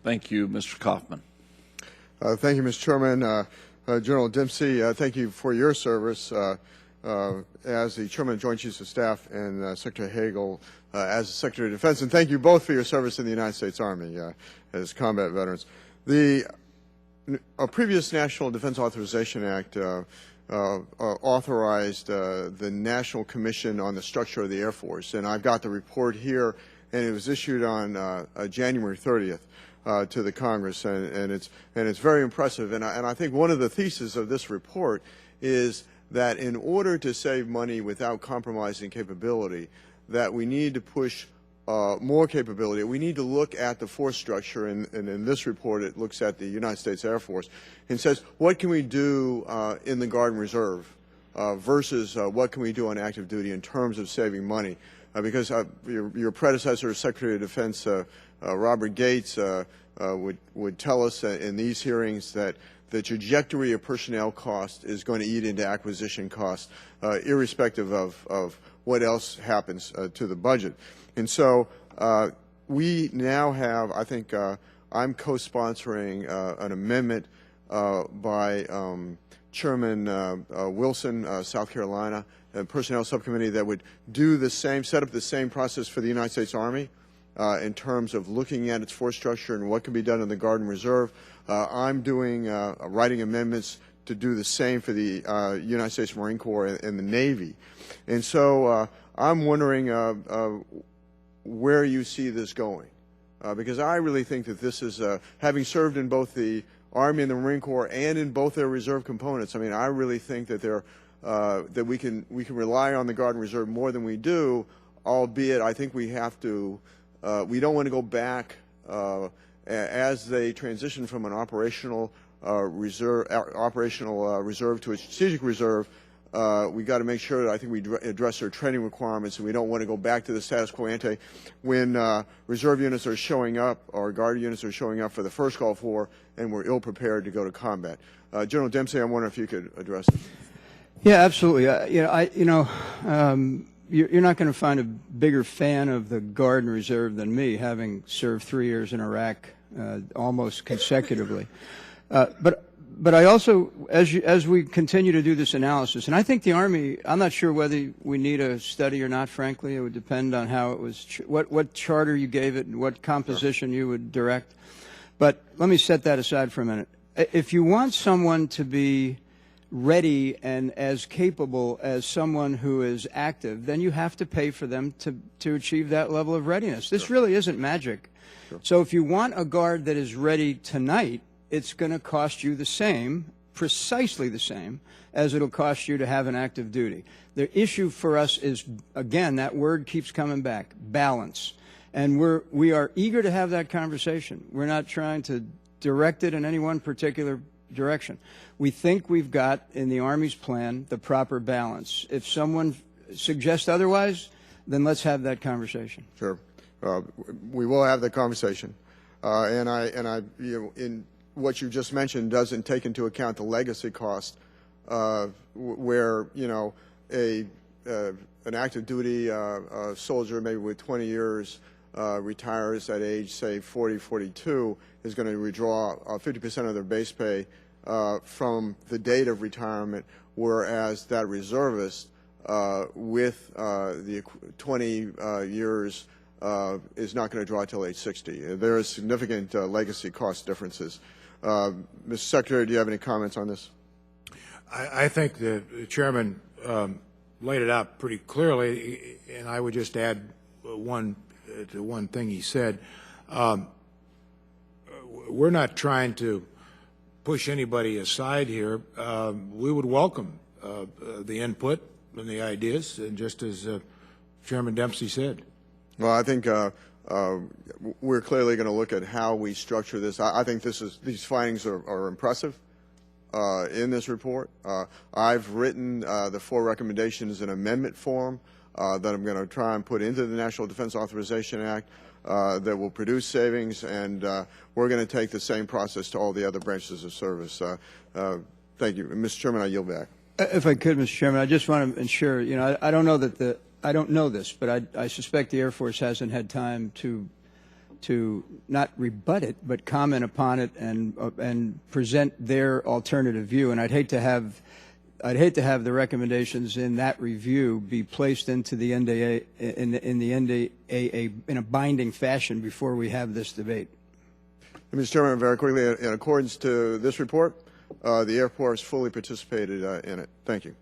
Thank you, Mr. Coffman. Thank you, Mr. Chairman. General Dempsey, thank you for your service as the Chairman of Joint Chiefs of Staff and Secretary Hagel as the Secretary of Defense. And thank you both for your service in the United States Army as combat veterans. The previous National Defense Authorization Act authorized the National Commission on the Structure of the Air Force. And I've got the report here, and it was issued on January 30th. To the Congress, and it's very impressive. And I think one of the theses of this report is that in order to save money without compromising capability, that we need to push more capability. We need to look at the force structure, and in this report it looks at the United States Air Force and says, what can we do in the Guard and Reserve versus what can we do on active duty in terms of saving money? Because your predecessor, Secretary of Defense Robert Gates, would tell us in these hearings that the trajectory of personnel cost is going to eat into acquisition costs, irrespective of what else happens to the budget. And so we now have, I think, I'm co-sponsoring an amendment by Chairman Wilson, South Carolina, Personnel Subcommittee that would do the same, set up the same process for the United States Army in terms of looking at its force structure and what can be done in the Guard and Reserve. I'm doing writing amendments to do the same for the United States Marine Corps and the Navy. And so I'm wondering where you see this going, because I really think that this is, having served in both the Army and the Marine Corps and in both their reserve components, I mean, I really think that they're that we can rely on the Guard and Reserve more than we do, albeit I think we have to, we don't want to go back as they transition from an operational reserve to a strategic reserve. We got to make sure that I think we address their training requirements, and we don't want to go back to the status quo ante when reserve units are showing up or Guard units are showing up for the first Gulf War and we're ill prepared to go to combat. General Dempsey, I wonder if you could address it. Yeah, absolutely. You're not going to find a bigger fan of the Guard and Reserve than me, having served 3 years in Iraq almost consecutively. But I also, as we continue to do this analysis, and I think the Army, I'm not sure whether we need a study or not, frankly. It would depend on how it was, what charter you gave it and what composition you would direct. But let me set that aside for a minute. If you want someone to be ready and as capable as someone who is active, then you have to pay for them to achieve that level of readiness. This really isn't magic. Sure. So if you want a Guard that is ready tonight, it's going to cost you the same, precisely the same, as it'll cost you to have an active duty. The issue for us is, again, that word keeps coming back, balance. And we are eager to have that conversation. We're not trying to direct it in any one particular direction. We think we've got in the Army's plan the proper balance. If someone suggests otherwise, then let's have that conversation. Sure, we will have that conversation, in what you just mentioned doesn't take into account the legacy cost, where an active duty soldier maybe with 20 years retires at age say 40, 42 is going to redraw 50% of their base pay from the date of retirement, whereas that reservist with the 20 years is not going to draw until age 60. There is significant legacy cost differences. Mr. Secretary, do you have any comments on this? I think the Chairman laid it out pretty clearly, and I would just add one thing he said. We're not trying to push anybody aside here. We would welcome the input and the ideas, and just as Chairman Dempsey said. Well, I think we're clearly going to look at how we structure this. I think these findings are impressive in this report. I've written the 4 recommendations in amendment form that I'm going to try and put into the National Defense Authorization Act that will produce savings, and we're going to take the same process to all the other branches of service. Thank you. Mr. Chairman, I yield back. If I could, Mr. Chairman, I just want to ensure, I don't know that I don't know this, but I suspect the Air Force hasn't had time to to not rebut it, but comment upon it and present their alternative view. And I'd hate to have the recommendations in that review be placed into the NDA in the NDAA in a binding fashion before we have this debate. Mr. Chairman, very quickly, in accordance to this report, the Air Force fully participated in it. Thank you.